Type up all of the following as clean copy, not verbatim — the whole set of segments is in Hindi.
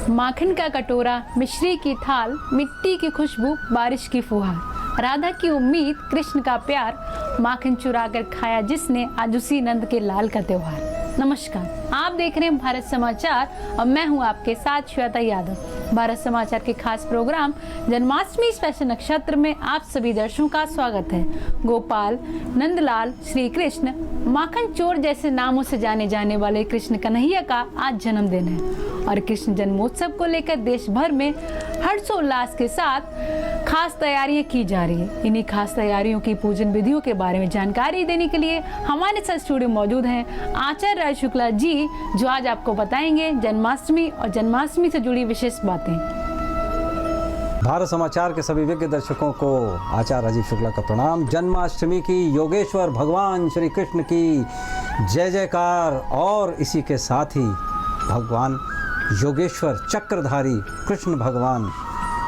माखन का कटोरा, मिश्री की थाल, मिट्टी की खुशबू, बारिश की फुहार, राधा की उम्मीद, कृष्ण का प्यार, माखन चुरा कर खाया जिसने, आज उसी नंद के लाल का त्योहार। नमस्कार, आप देख रहे हैं भारत समाचार और मैं हूं आपके साथ श्वेता यादव। भारत समाचार के खास प्रोग्राम जन्माष्टमी स्पेशल नक्षत्र में आप सभी दर्शकों का स्वागत है। गोपाल, नंदलाल, श्री कृष्ण, माखन चोर जैसे नामों से जाने जाने वाले कृष्ण कन्हैया का आज जन्मदिन है और कृष्ण जन्मोत्सव को लेकर देश भर में हर्षोल्लास के साथ खास तैयारियां की जा रही है। इन्हीं खास तैयारियों की पूजन विधियों के बारे में जानकारी देने के लिए हमारे साथ स्टूडियो मौजूद हैं आचार्य राज शुक्ला जी, जो आज आपको बताएंगे जन्माष्टमी और जन्माष्टमी से जुड़ी विशेष बातें। भारत समाचार के सभी विज्ञ दर्शकों को आचार्य राजीव शुक्ला का प्रणाम। जन्माष्टमी की योगेश्वर भगवान श्री कृष्ण की जय जयकार। और इसी के साथ ही भगवान योगेश्वर चक्रधारी कृष्ण भगवान,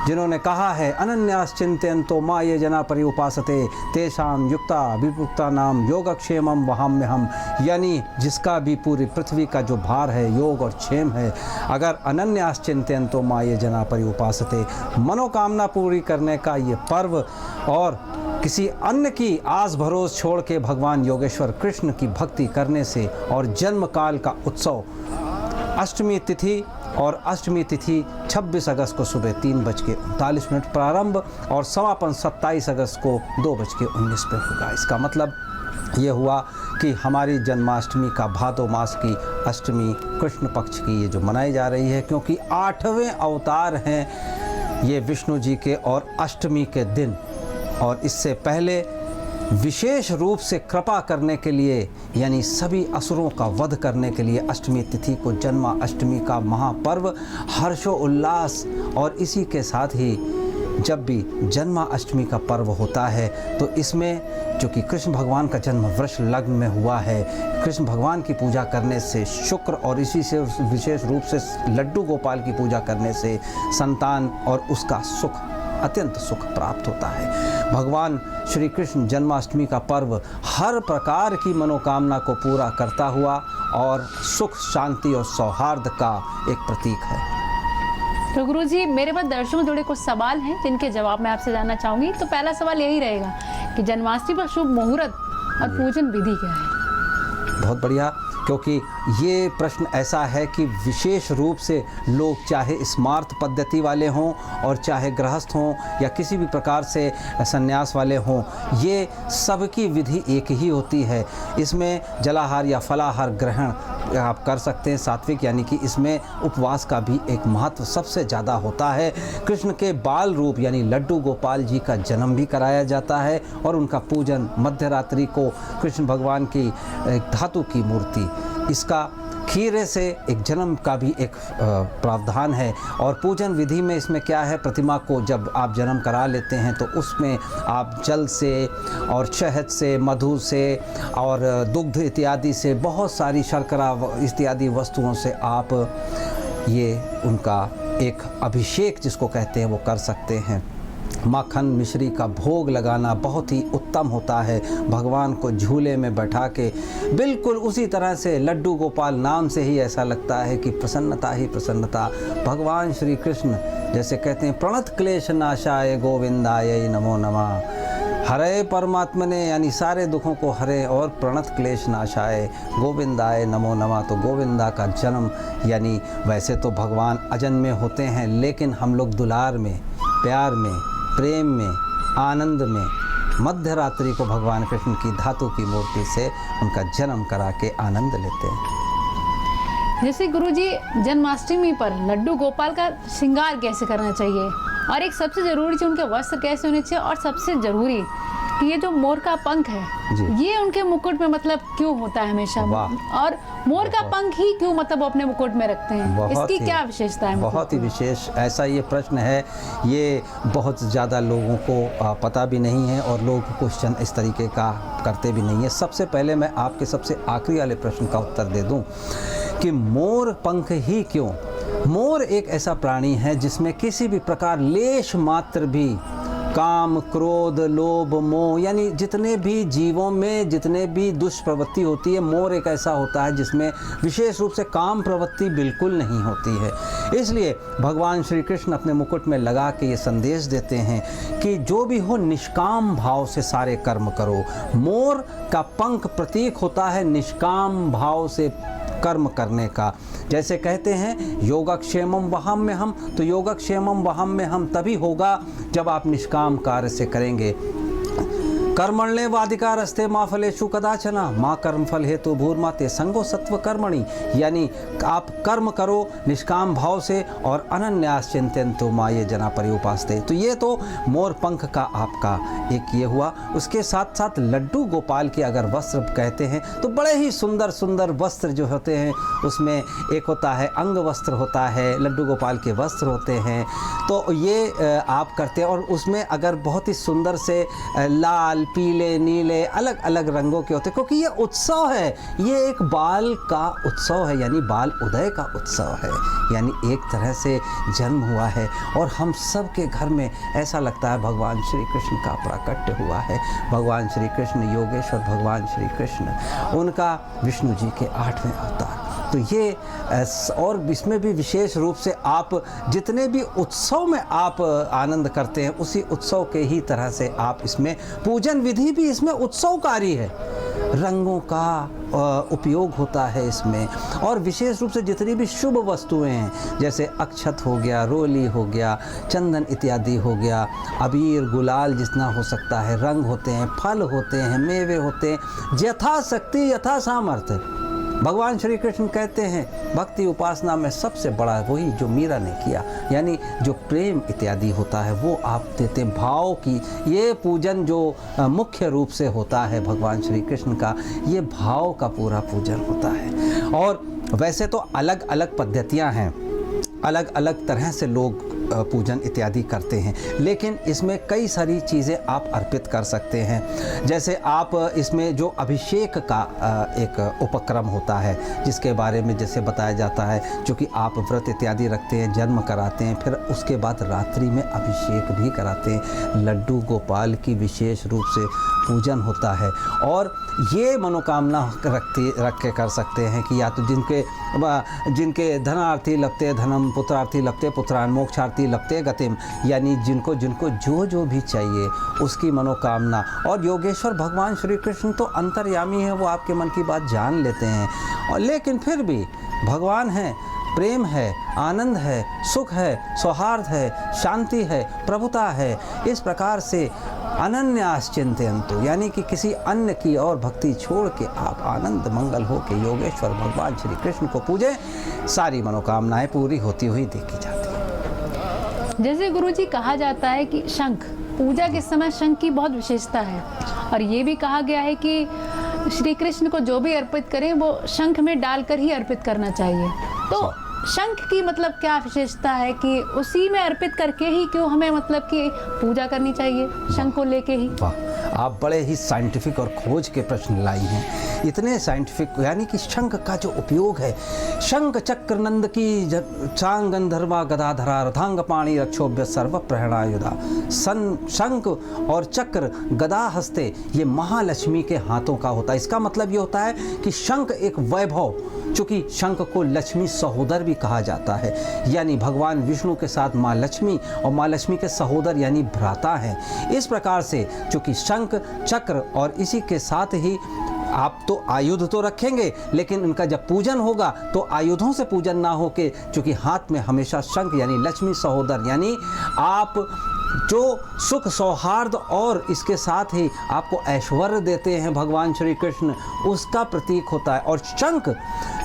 जिन्होंने कहा है अनन्याश्चिन्तयन्तो मां ये जना पर्युपासते तेषां युक्ता विमुक्ता नाम योगक्षेमम वहाम्यहम, यानी जिसका भी पूरी पृथ्वी का जो भार है योग और क्षेम है, अगर अनन्याश्चिन्तयन्तो मां ये जना पर्युपासते, मनोकामना पूरी करने का ये पर्व और किसी अन्य की आस भरोस छोड़ के भगवान योगेश्वर कृष्ण की भक्ति करने से और जन्म काल का उत्सव अष्टमी तिथि और अष्टमी तिथि 26 अगस्त को सुबह 3:39 प्रारंभ और समापन 27 अगस्त को 2:19 पे होगा। इसका मतलब ये हुआ कि हमारी जन्माष्टमी का भादो मास की अष्टमी कृष्ण पक्ष की ये जो मनाई जा रही है, क्योंकि 8वें अवतार हैं ये विष्णु जी के और अष्टमी के दिन, और इससे पहले विशेष रूप से कृपा करने के लिए यानी सभी असुरों का वध करने के लिए अष्टमी तिथि को जन्माष्टमी का महापर्व हर्षोल्लास। और इसी के साथ ही जब भी जन्माष्टमी का पर्व होता है तो इसमें जो कि कृष्ण भगवान का जन्म वृष लग्न में हुआ है, कृष्ण भगवान की पूजा करने से शुक्र और इसी से विशेष रूप से लड्डू गोपाल की पूजा करने से संतान और उसका सुख, अत्यंत सुख प्राप्त होता है। भगवान श्री कृष्ण जन्माष्टमी का पर्व हर प्रकार की मनोकामना को पूरा करता हुआ और सुख, शांति और सौहार्द का एक प्रतीक है। तो गुरुजी, मेरे पास दर्शकों जुड़े कुछ सवाल हैं जिनके जवाब मैं आपसे जानना चाहूँगी। तो पहला सवाल यही रहेगा कि जन्माष्टमी पर शुभ मुहूर्त और पूजन विधि क्या है? बहुत बढ़िया, क्योंकि ये प्रश्न ऐसा है कि विशेष रूप से लोग चाहे स्मार्त पद्धति वाले हों और चाहे गृहस्थ हों या किसी भी प्रकार से संन्यास वाले हों, ये सबकी विधि एक ही होती है। इसमें जलाहार या फलाहार ग्रहण आप कर सकते हैं, सात्विक, यानी कि इसमें उपवास का भी एक महत्व सबसे ज़्यादा होता है। कृष्ण के बाल रूप यानी लड्डू गोपाल जी का जन्म भी कराया जाता है और उनका पूजन मध्य रात्रि को कृष्ण भगवान की धातु की मूर्ति, इसका खीरे से एक जन्म का भी एक प्रावधान है। और पूजन विधि में इसमें क्या है, प्रतिमा को जब आप जन्म करा लेते हैं तो उसमें आप जल से और शहद से, मधु से और दुग्ध इत्यादि से, बहुत सारी शर्करा इत्यादि वस्तुओं से आप ये उनका एक अभिषेक जिसको कहते हैं वो कर सकते हैं। माखन मिश्री का भोग लगाना बहुत ही उत्तम होता है। भगवान को झूले में बैठा के बिल्कुल उसी तरह से लड्डू गोपाल नाम से ही ऐसा लगता है कि प्रसन्नता ही प्रसन्नता। भगवान श्री कृष्ण जैसे कहते हैं प्रणत क्लेश नाशाय गोविंदाय नमो नमः, हरे परमात्मने यानी सारे दुखों को हरे और प्रणत क्लेश नाशाय गोविंदाय नमो नमः। तो गोविंदा का जन्म यानी वैसे तो भगवान अजन्मे होते हैं, लेकिन हम लोग दुलार में, प्यार में, प्रेम में, आनंद में मध्य रात्रि को भगवान कृष्ण की धातु की मूर्ति से उनका जन्म करा के आनंद लेते हैं। जैसे गुरुजी, जन्माष्टमी पर लड्डू गोपाल का श्रृंगार कैसे करना चाहिए, और एक सबसे जरूरी चीज उनके वस्त्र कैसे होने चाहिए, और सबसे जरूरी कि ये जो मोर का पंख है ये उनके मुकुट में मतलब क्यों होता है हमेशा, और मोर का पंख ही क्यों मतलब वो अपने मुकुट में रखते हैं, इसकी क्या विशेषता है? बहुत ही विशेष ऐसा ये प्रश्न है, ये बहुत ज़्यादा लोगों को पता भी नहीं है और लोग क्वेश्चन इस तरीके का करते भी नहीं है। सबसे पहले मैं आपके सबसे आखिरी वाले प्रश्न का उत्तर दे दूं कि मोर पंख ही क्यों। मोर एक ऐसा प्राणी है जिसमें किसी भी प्रकार लेश मात्र भी काम, क्रोध, लोभ, मोह, यानी जितने भी जीवों में जितने भी दुष्प्रवृत्ति होती है, मोर एक ऐसा होता है जिसमें विशेष रूप से काम प्रवृत्ति बिल्कुल नहीं होती है। इसलिए भगवान श्री कृष्ण अपने मुकुट में लगा के ये संदेश देते हैं कि जो भी हो निष्काम भाव से सारे कर्म करो। मोर का पंख प्रतीक होता है निष्काम भाव से कर्म करने का। जैसे कहते हैं योगक्षेमम वहम में हम, तो योगक्षेमम वहम में हम तभी होगा जब आप निष्काम कार्य से करेंगे। कर्मण्ये वाधिकारस्ते माँ फलेषु कदाचना माँ कर्म फल हेतु भूर्माते संगो सत्व कर्मणि, यानी आप कर्म करो निष्काम भाव से और अनन्यास चिंतयन्तु माँ ये जना पर्युपास्ते। तो ये तो मोर पंख का आपका एक ये हुआ। उसके साथ साथ लड्डू गोपाल के अगर वस्त्र कहते हैं तो बड़े ही सुंदर सुंदर वस्त्र जो होते हैं, उसमें एक होता है अंग वस्त्र होता है, लड्डू गोपाल के वस्त्र होते हैं। तो ये आप करते हैं और उसमें अगर बहुत ही सुंदर से लाल, पीले, नीले अलग अलग रंगों के होते हैं, क्योंकि ये उत्सव है, ये एक बाल का उत्सव है, यानी बाल उदय का उत्सव है, यानी एक तरह से जन्म हुआ है। और हम सब के घर में ऐसा लगता है भगवान श्री कृष्ण का प्राकट्य हुआ है। भगवान श्री कृष्ण योगेश्वर भगवान श्री कृष्ण, उनका विष्णु जी के 8वें अवतार। तो ये और इसमें भी विशेष रूप से आप जितने भी उत्सव में आप आनंद करते हैं, उसी उत्सव के ही तरह से आप इसमें पूजन विधि भी इसमें उत्सवकारी है। रंगों का उपयोग होता है इसमें, और विशेष रूप से जितनी भी शुभ वस्तुएं हैं, जैसे अक्षत हो गया, रोली हो गया, चंदन इत्यादि हो गया, अबीर गुलाल जितना हो सकता है, रंग होते हैं, फल होते हैं, मेवे होते हैं, यथाशक्ति यथा सामर्थ्य। भगवान श्री कृष्ण कहते हैं भक्ति उपासना में सबसे बड़ा वही जो मीरा ने किया, यानी जो प्रेम इत्यादि होता है वो आप देते हैं। भाव की ये पूजन जो मुख्य रूप से होता है भगवान श्री कृष्ण का, ये भाव का पूरा पूजन होता है। और वैसे तो अलग अलग पद्धतियां हैं, अलग अलग तरह से लोग पूजन इत्यादि करते हैं, लेकिन इसमें कई सारी चीज़ें आप अर्पित कर सकते हैं। जैसे आप इसमें जो अभिषेक का एक उपक्रम होता है, जिसके बारे में जैसे बताया जाता है, जो कि आप व्रत इत्यादि रखते हैं, जन्म कराते हैं, फिर उसके बाद रात्रि में अभिषेक भी कराते हैं। लड्डू गोपाल की विशेष रूप से पूजन होता है, और ये मनोकामना रख के कर सकते हैं कि या तो जिनके धनार्थी लभते धनम, पुत्रार्थी लभते पुत्रान, मोक्षार्थी लभते गतिम, यानी जिनको जो भी चाहिए उसकी मनोकामना। और योगेश्वर भगवान श्री कृष्ण तो अंतर्यामी है, वो आपके मन की बात जान लेते हैं। और लेकिन फिर भी भगवान हैं, प्रेम है, आनंद है, सुख है, सौहार्द है, शांति है, प्रभुता है। इस प्रकार से अनन्यास चिंतयन्तु, यानी कि किसी अन्य की और भक्ति छोड़ के आप आनंद मंगल हो के योगेश्वर भगवान श्री कृष्ण को पूजें, सारी मनोकामनाएं पूरी होती हुई देखी जाती है। जैसे गुरुजी कहा जाता है कि शंख, पूजा के समय शंख की बहुत विशेषता है, और ये भी कहा गया है कि श्री कृष्ण को जो भी अर्पित करें वो शंख में डालकर ही अर्पित करना चाहिए। तो शंख की मतलब क्या विशेषता है कि उसी में अर्पित करके ही क्यों हमें मतलब कि पूजा करनी चाहिए शंख को लेके ही? वाह, आप बड़े ही साइंटिफिक और खोज के प्रश्न लाई हैं, इतने साइंटिफिक। यानी कि शंख का जो उपयोग है, शंख चक्र नंद की चांग गंधर्वा गदाधरा रथांग पाणी रक्षोभ्य सर्व प्रहणायुधा। शंख और चक्र गदा हस्ते ये महालक्ष्मी के हाथों का होता है। इसका मतलब ये होता है कि शंख एक वैभव, चूँकि शंख को लक्ष्मी सहोदर भी कहा जाता है, यानी भगवान विष्णु के साथ माँ लक्ष्मी और माँ लक्ष्मी के सहोदर यानी भ्राता हैं। इस प्रकार से चूँकि शंख चक्र और इसी के साथ ही आप तो आयुध तो रखेंगे, लेकिन उनका जब पूजन होगा तो आयुधों से पूजन ना हो के, चूँकि हाथ में हमेशा शंख यानी लक्ष्मी सहोदर, यानी आप जो सुख सौहार्द और इसके साथ ही आपको ऐश्वर्य देते हैं भगवान श्री कृष्ण, उसका प्रतीक होता है। और शंख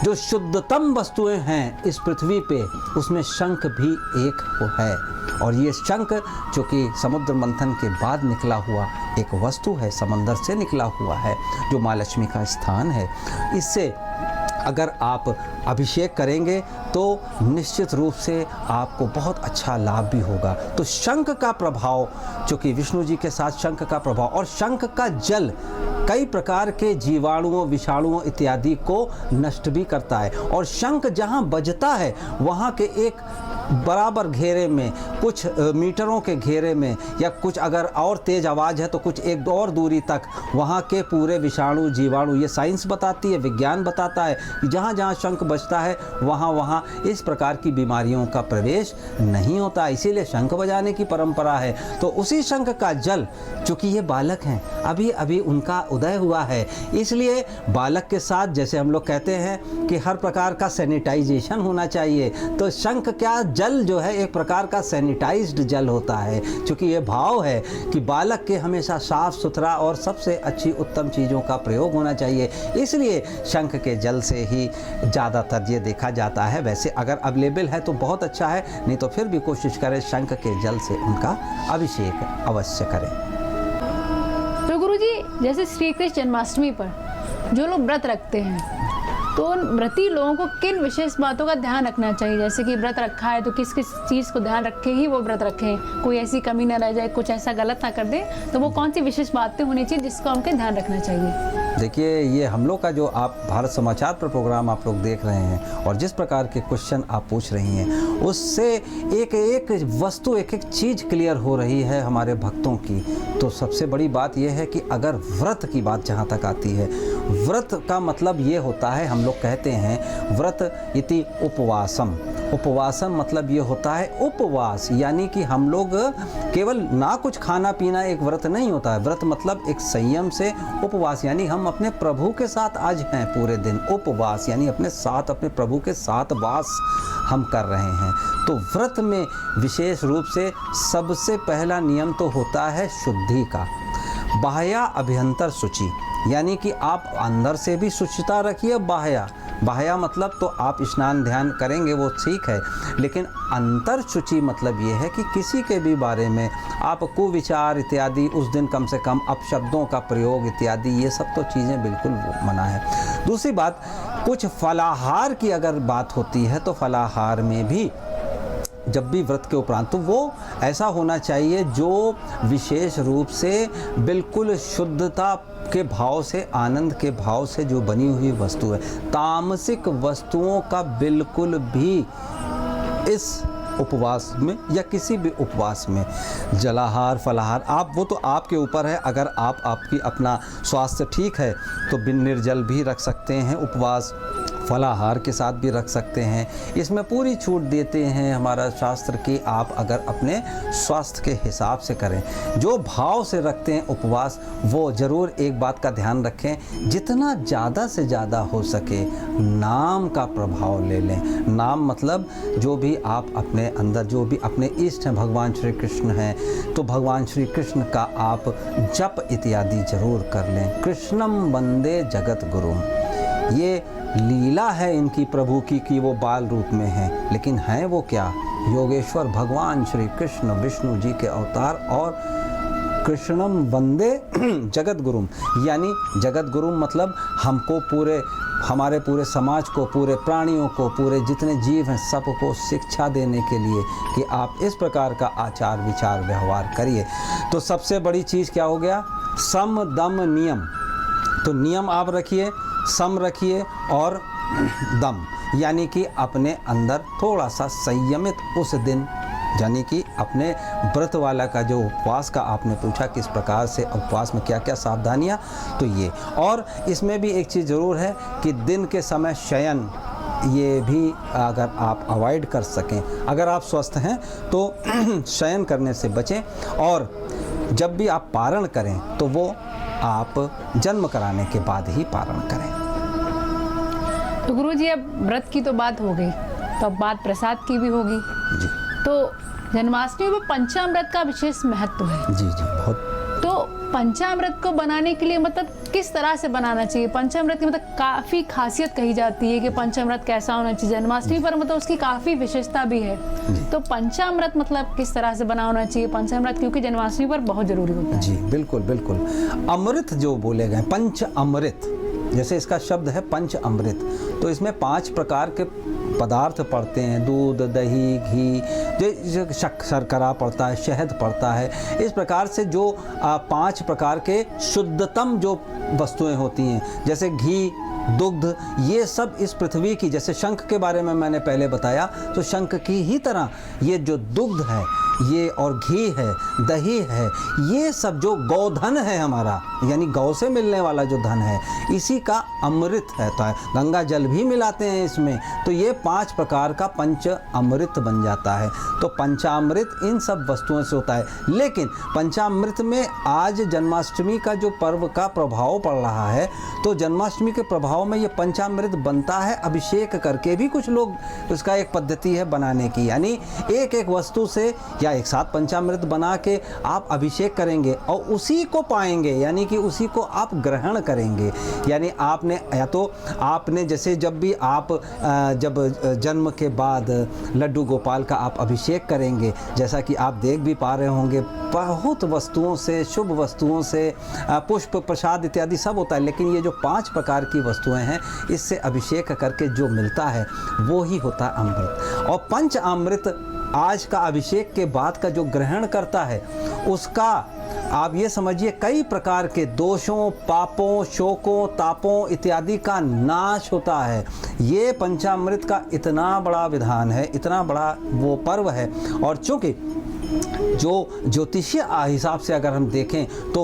जो शुद्धतम वस्तुएं हैं इस पृथ्वी पे, उसमें शंख भी एक है। और ये शंख जो कि समुद्र मंथन के बाद निकला हुआ एक वस्तु है, समंदर से निकला हुआ है, जो माँ लक्ष्मी का स्थान है। इससे अगर आप अभिषेक करेंगे तो निश्चित रूप से आपको बहुत अच्छा लाभ भी होगा। तो शंख का प्रभाव, चूँकि विष्णु जी के साथ शंख का प्रभाव, और शंख का जल कई प्रकार के जीवाणुओं, विषाणुओं इत्यादि को नष्ट भी करता है। और शंख जहाँ बजता है वहाँ के एक बराबर घेरे में कुछ मीटरों के घेरे में, या कुछ अगर और तेज़ आवाज़ है तो कुछ एक और दूरी तक वहाँ के पूरे विषाणु जीवाणु, ये साइंस बताती है, विज्ञान बताता है कि जहाँ जहाँ शंख बजता है वहाँ वहाँ इस प्रकार की बीमारियों का प्रवेश नहीं होता। इसीलिए शंख बजाने की परंपरा है। तो उसी शंख का जल, चूँकि ये बालक हैं, अभी अभी उनका उदय हुआ है, इसलिए बालक के साथ जैसे हम लोग कहते हैं कि हर प्रकार का सैनिटाइजेशन होना चाहिए, तो शंख क्या जल जो है एक प्रकार का सैनिटाइज्ड जल होता है। क्योंकि ये भाव है कि बालक के हमेशा साफ सुथरा और सबसे अच्छी उत्तम चीज़ों का प्रयोग होना चाहिए, इसलिए शंख के जल से ही ज़्यादातर ये देखा जाता है। वैसे अगर अवेलेबल है तो बहुत अच्छा है, नहीं तो फिर भी कोशिश करें शंख के जल से उनका अभिषेक अवश्य करें। तो गुरुजी, जैसे श्री कृष्ण जन्माष्टमी पर जो लोग व्रत रखते हैं, तो उन व्रती लोगों को किन विशेष बातों का ध्यान रखना चाहिए? जैसे कि व्रत रखा है तो किस किस चीज़ को ध्यान रखे ही वो व्रत रखें, कोई ऐसी कमी ना रह जाए, कुछ ऐसा गलत ना कर दे, तो वो कौन सी विशेष बातें होनी चाहिए जिसको हमको ध्यान रखना चाहिए? देखिए, ये हम लोग का जो आप भारत समाचार पर प्रोग्राम आप लोग देख रहे हैं और जिस प्रकार के क्वेश्चन आप पूछ रही हैं, उससे एक एक वस्तु, एक एक चीज़ क्लियर हो रही है हमारे भक्तों की। तो सबसे बड़ी बात यह है कि अगर व्रत की बात जहाँ तक आती है, व्रत का मतलब ये होता है, हम लोग कहते हैं व्रत इति उपवासम। उपवासम मतलब ये होता है उपवास, यानी कि हम लोग केवल ना कुछ खाना पीना एक व्रत नहीं होता है। व्रत मतलब एक संयम से उपवास, यानी हम अपने प्रभु के साथ आज हैं पूरे दिन। उपवास यानी अपने साथ, अपने प्रभु के साथ वास हम कर रहे हैं। तो व्रत में विशेष रूप से सबसे पहला नियम तो होता है शुद्धि का। बाह्या अभ्यंतर शुचि, यानी कि आप अंदर से भी शुचिता रखिए। बाह्या मतलब तो आप स्नान ध्यान करेंगे वो ठीक है, लेकिन अंतर शुचि मतलब ये है कि किसी के भी बारे में आप कुविचार इत्यादि उस दिन कम से कम अपशब्दों का प्रयोग इत्यादि, ये सब तो चीज़ें बिल्कुल मना है। दूसरी बात, कुछ फलाहार की अगर बात होती है तो फलाहार में भी जब भी व्रत के उपरांत तो वो ऐसा होना चाहिए जो विशेष रूप से बिल्कुल शुद्धता के भाव से, आनंद के भाव से जो बनी हुई वस्तु है। तामसिक वस्तुओं का बिल्कुल भी इस उपवास में या किसी भी उपवास में, जलाहार फलाहार आप, वो तो आपके ऊपर है। अगर आपकी अपना स्वास्थ्य ठीक है तो बिन निर्जल भी रख सकते हैं उपवास, फलाहार के साथ भी रख सकते हैं। इसमें पूरी छूट देते हैं हमारा शास्त्र कि आप अगर अपने स्वास्थ्य के हिसाब से करें, जो भाव से रखते हैं उपवास, वो ज़रूर एक बात का ध्यान रखें, जितना ज़्यादा से ज़्यादा हो सके नाम का प्रभाव ले लें। नाम मतलब जो भी आप अपने अंदर, जो भी अपने इष्ट हैं, भगवान श्री कृष्ण हैं, तो भगवान श्री कृष्ण का आप जप इत्यादि जरूर कर लें। कृष्णम वंदे जगत गुरुम, ये लीला है इनकी प्रभु की कि वो बाल रूप में हैं, लेकिन हैं वो क्या? योगेश्वर भगवान श्री कृष्ण विष्णु जी के अवतार। और कृष्णम वंदे जगत गुरुम, यानी जगत गुरुम मतलब हमको पूरे, हमारे पूरे समाज को, पूरे प्राणियों को, पूरे जितने जीव हैं सबको शिक्षा देने के लिए कि आप इस प्रकार का आचार विचार व्यवहार करिए। तो सबसे बड़ी चीज़ क्या हो गया? सम दम नियम। तो नियम आप रखिए, सम रखिए और दम, यानी कि अपने अंदर थोड़ा सा संयमित उस दिन, यानी कि अपने व्रत वाला का जो उपवास का आपने पूछा किस प्रकार से उपवास में क्या क्या सावधानियां, तो ये। और इसमें भी एक चीज़ ज़रूर है कि दिन के समय शयन, ये भी अगर आप अवॉइड कर सकें, अगर आप स्वस्थ हैं तो शयन करने से बचें। और जब भी आप पारण करें तो वो आप जन्म कराने के बाद ही पारण करें। तो गुरुजी, अब व्रत की तो बात हो गई, तो अब बात प्रसाद की भी होगी जी। तो जन्माष्टमी में पंचामृत का विशेष महत्व है। जी जी, बहुत। तो पंचामृत को बनाने के लिए मतलब किस तरह से बनाना चाहिए? पंचामृत की मतलब काफ़ी खासियत कही जाती है कि पंचामृत कैसा होना चाहिए। जन्माष्टमी पर मतलब उसकी काफ़ी विशेषता भी है। तो पंचामृत मतलब किस तरह से बना होना चाहिए पंचामृत, क्योंकि जन्माष्टमी पर बहुत जरूरी होता है। जी बिल्कुल बिल्कुल। अमृत जो बोले गए, पंच अमृत, जैसे इसका शब्द है पंच अमृत, तो इसमें 5 प्रकार के पदार्थ पड़ते हैं। दूध, दही, घी, जो शर्करा पड़ता है, शहद पड़ता है। इस प्रकार से जो 5 प्रकार के शुद्धतम जो वस्तुएं होती हैं, जैसे घी दुग्ध, ये सब इस पृथ्वी की, जैसे शंख के बारे में मैंने पहले बताया, तो शंख की ही तरह ये जो दुग्ध है, ये और घी है, दही है, ये सब जो गोधन है हमारा, यानी गौ से मिलने वाला जो धन है, इसी का अमृत है। तो गंगा जल भी मिलाते हैं इसमें, तो ये 5 प्रकार का पंच अमृत बन जाता है। तो पंचामृत इन सब वस्तुओं से होता है। लेकिन पंचामृत में आज जन्माष्टमी का जो पर्व का प्रभाव पड़ रहा है, तो जन्माष्टमी के प्रभाव में ये पंचामृत बनता है अभिषेक करके भी। कुछ लोग, उसका एक पद्धति है बनाने की, यानी एक एक वस्तु से या एक साथ पंचामृत बना के आप अभिषेक करेंगे और उसी को पाएंगे, यानी कि उसी को आप ग्रहण करेंगे। यानी आपने, या तो आपने जैसे जब भी आप जब जन्म के बाद लड्डू गोपाल का आप अभिषेक करेंगे, जैसा कि आप देख भी पा रहे होंगे, बहुत वस्तुओं से, शुभ वस्तुओं से, पुष्प प्रसाद इत्यादि सब होता है, लेकिन ये जो 5 प्रकार की वस्तुएं हैं, इससे अभिषेक करके जो मिलता है वो ही होता है अमृत। और पंच अमृत आज का अभिषेक के बाद का जो ग्रहण करता है, उसका आप ये समझिए कई प्रकार के दोषों, पापों, शोकों, तापों इत्यादि का नाश होता है। ये पंचामृत का इतना बड़ा विधान है, इतना बड़ा वो पर्व है। और चूँकि जो ज्योतिषीय हिसाब से अगर हम देखें तो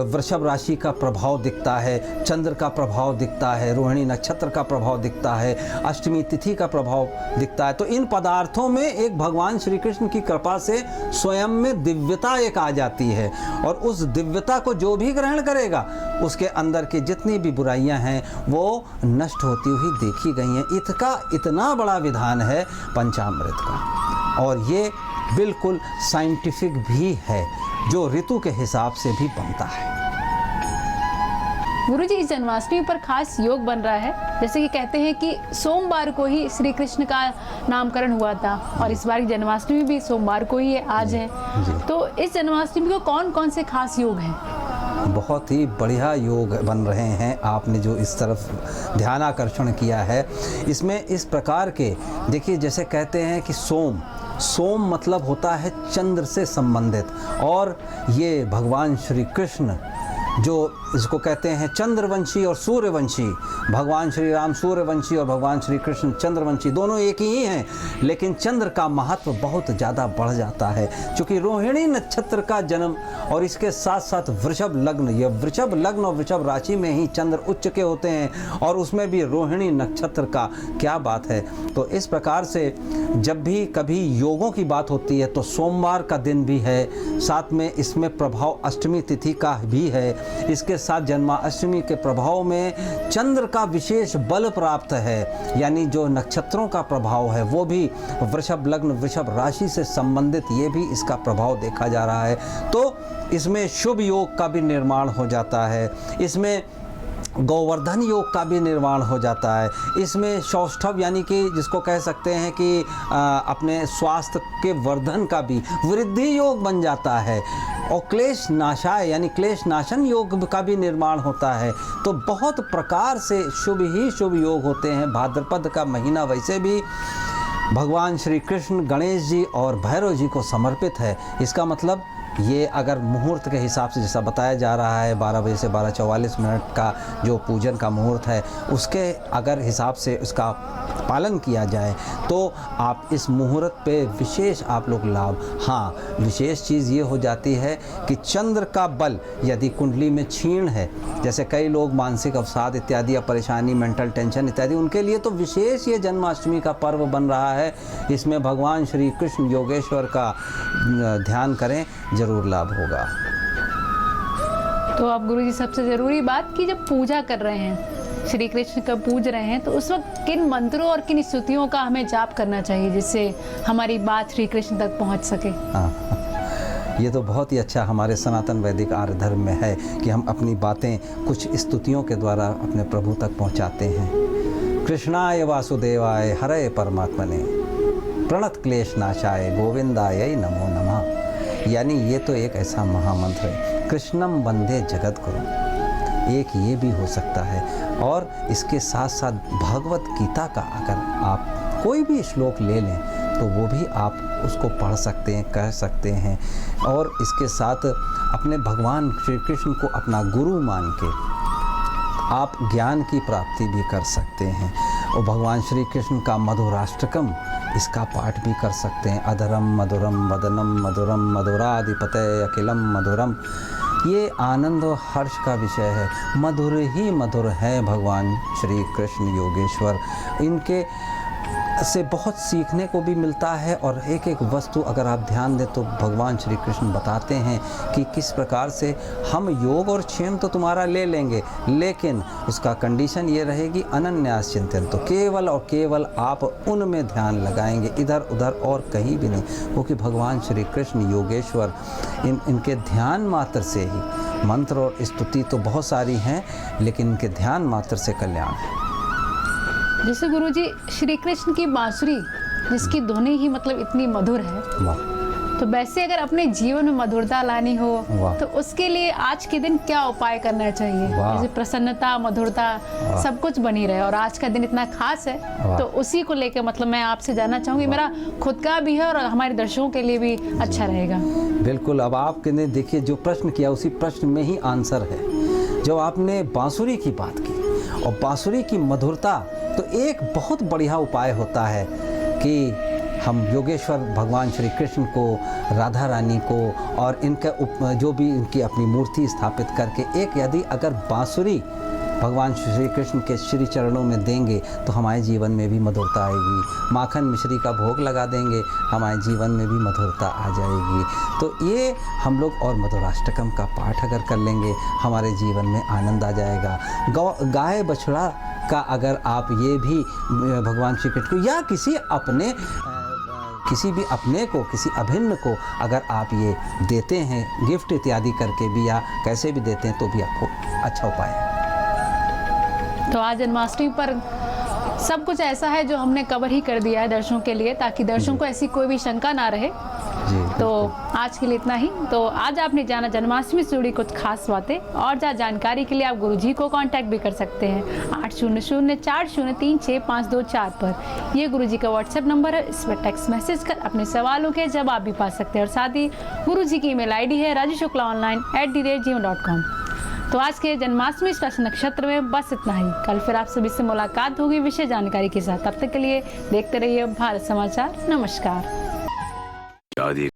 वृषभ राशि का प्रभाव दिखता है, चंद्र का प्रभाव दिखता है, रोहिणी नक्षत्र का प्रभाव दिखता है, अष्टमी तिथि का प्रभाव दिखता है। तो इन पदार्थों में एक भगवान श्री कृष्ण की कृपा से स्वयं में दिव्यता एक आ जाती है, और उस दिव्यता को जो भी ग्रहण करेगा, उसके अंदर की जितनी भी बुराइयां हैं वो नष्ट होती हुई देखी गई हैं। इसका इतना बड़ा विधान है पंचामृत का, और ये बिल्कुल साइंटिफिक भी है, जो ऋतु के हिसाब से भी बनता है। गुरुजी, इस जन्माष्टमी पर खास योग बन रहा है, जैसे कि कहते हैं कि सोमवार को ही श्री कृष्ण का नामकरण हुआ था, और इस बार की जन्माष्टमी भी सोमवार को ही आज है। तो इस जन्माष्टमी को कौन कौन से खास योग हैं? बहुत ही बढ़िया योग बन रहे हैं। आपने जो इस तरफ ध्यानाकर्षण किया है, इसमें इस प्रकार के, देखिए जैसे कहते हैं कि सोम मतलब होता है चंद्र से संबंधित, और ये भगवान श्री कृष्ण जो इसको कहते हैं चंद्रवंशी और सूर्यवंशी, भगवान श्री राम सूर्यवंशी और भगवान श्री कृष्ण चंद्रवंशी, दोनों एक ही हैं, लेकिन चंद्र का महत्व बहुत ज़्यादा बढ़ जाता है, क्योंकि रोहिणी नक्षत्र का जन्म और इसके साथ साथ वृषभ लग्न, ये वृषभ लग्न और वृषभ राशि में ही चंद्र उच्च के होते हैं, और उसमें भी रोहिणी नक्षत्र का, क्या बात है। तो इस प्रकार से जब भी कभी योगों की बात होती है तो सोमवार का दिन भी है, साथ में इसमें प्रभाव अष्टमी तिथि का भी है, इसके साथ जन्माष्टमी के प्रभाव में चंद्र का विशेष बल प्राप्त है, यानी जो नक्षत्रों का प्रभाव है वो भी वृषभ लग्न वृषभ राशि से संबंधित, ये भी इसका प्रभाव देखा जा रहा है। तो इसमें शुभ योग का भी निर्माण हो जाता है, इसमें गोवर्धन योग का भी निर्माण हो जाता है, इसमें सौष्ठव यानी कि जिसको कह सकते हैं कि अपने स्वास्थ्य के वर्धन का भी वृद्धि योग बन जाता है, और क्लेश नाशाय यानी क्लेश नाशन योग का भी निर्माण होता है। तो बहुत प्रकार से शुभ ही शुभ योग होते हैं। भाद्रपद का महीना वैसे भी भगवान श्री कृष्ण, गणेश जी और भैरव जी को समर्पित है। इसका मतलब ये अगर मुहूर्त के हिसाब से जैसा बताया जा रहा है 12 बजे से 12:44 का जो पूजन का मुहूर्त है, उसके अगर हिसाब से उसका पालन किया जाए तो आप इस मुहूर्त पे विशेष आप लोग लाभ। हाँ, विशेष चीज़ ये हो जाती है कि चंद्र का बल यदि कुंडली में क्षीण है, जैसे कई लोग मानसिक अवसाद इत्यादि या परेशानी, मेंटल टेंशन इत्यादि, उनके लिए तो विशेष ये जन्माष्टमी का पर्व बन रहा है। इसमें भगवान श्री कृष्ण योगेश्वर का ध्यान करें, जरूर लाभ होगा। तो अब गुरुजी सबसे ज़रूरी बात कि जब पूजा कर रहे हैं, श्री कृष्ण का पूज रहे हैं, तो उस वक्त किन मंत्रों और किन स्तुतियों का हमें जाप करना चाहिए जिससे हमारी बात श्री कृष्ण तक पहुंच सके? ये तो बहुत ही अच्छा हमारे सनातन वैदिक आर्य धर्म में है कि हम अपनी बातें कुछ स्तुतियों के द्वारा अपने प्रभु तक पहुंचाते हैं। कृष्णाय वासुदेवाय हरे परमात्मने प्रणत क्लेश नाशाय गोविंदाय नमो नमः। यानी ये तो एक ऐसा महामंत्र है, कृष्णम वंदे जगत गुरु, एक ये भी हो सकता है। और इसके साथ साथ भगवत गीता का अगर आप कोई भी श्लोक ले लें तो वो भी आप उसको पढ़ सकते हैं, कह सकते हैं, और इसके साथ अपने भगवान श्री कृष्ण को अपना गुरु मान के आप ज्ञान की प्राप्ति भी कर सकते हैं। और भगवान श्री कृष्ण का मधुराष्टकम, इसका पाठ भी कर सकते हैं। अधरम मधुरम वदनम मधुरम मधुराधिपतये अखिलम मधुरम। ये आनंद और हर्ष का विषय है। मधुर ही मधुर है भगवान श्री कृष्ण योगेश्वर। इनके से बहुत सीखने को भी मिलता है। और एक एक वस्तु अगर आप ध्यान दें तो भगवान श्री कृष्ण बताते हैं कि किस प्रकार से हम योग और क्षेम तो तुम्हारा ले लेंगे, लेकिन उसका कंडीशन ये रहेगी अनन्यास चिंतन। तो केवल और केवल आप उनमें ध्यान लगाएंगे, इधर उधर और कहीं भी नहीं। क्योंकि भगवान श्री कृष्ण योगेश्वर इनके ध्यान मात्र से ही, मंत्र और स्तुति तो बहुत सारी हैं, लेकिन इनके ध्यान मात्र से कल्याण है। जैसे गुरुजी श्री कृष्ण की बांसुरी जिसकी ध्वनि ही मतलब इतनी मधुर है, वाह। तो वैसे अगर अपने जीवन में मधुरता लानी हो वाह। तो उसके लिए आज के दिन क्या उपाय करना चाहिए? वाह। जैसे प्रसन्नता, मधुरता सब कुछ बनी रहे और आज का दिन इतना खास है, वाह। तो उसी को लेकर मतलब मैं आपसे जानना चाहूंगी। मेरा खुद का भी है और हमारे दर्शकों के लिए भी अच्छा रहेगा। बिल्कुल। अब आपने देखिए जो प्रश्न किया उसी प्रश्न में ही आंसर है। जो आपने बांसुरी की बात की और बांसुरी की मधुरता, तो एक बहुत बढ़िया उपाय होता है कि हम योगेश्वर भगवान श्री कृष्ण को, राधा रानी को और इनका जो भी इनकी अपनी मूर्ति स्थापित करके एक यदि अगर बांसुरी भगवान श्री कृष्ण के श्री चरणों में देंगे तो हमारे जीवन में भी मधुरता आएगी। माखन मिश्री का भोग लगा देंगे, हमारे जीवन में भी मधुरता आ जाएगी। तो ये हम लोग और मधुराष्टकम का पाठ अगर कर लेंगे, हमारे जीवन में आनंद आ जाएगा। गाय बछड़ा का अगर आप ये भी भगवान श्री कृष्ण को या किसी भी अपने को, किसी अभिन्न को अगर आप ये देते हैं गिफ्ट इत्यादि करके भी या कैसे भी देते हैं, तो भी आपको अच्छा उपाय है। तो आज जन्माष्टमी पर सब कुछ ऐसा है जो हमने कवर ही कर दिया है दर्शकों के लिए, ताकि दर्शकों को ऐसी कोई भी शंका ना रहे। जी। तो आज के लिए इतना ही। तो आज आपने जाना जन्माष्टमी से जुड़ी कुछ खास बातें, और जानकारी के लिए आप गुरुजी को कांटेक्ट भी कर सकते हैं 8004036524 पर। ये गुरुजी का व्हाट्सएप नंबर है, इस पर टेक्स्ट मैसेज कर अपने सवालों के जवाब भी पा सकते हैं। और साथ ही गुरुजी की ईमेल आईडी है rajushukla@gmail.com। तो आज के जन्माष्टमी स्पेशल नक्षत्र में बस इतना ही। कल फिर आप सभी से मुलाकात होगी विशेष जानकारी के साथ। तब तक के लिए देखते रहिए भारत समाचार। नमस्कार।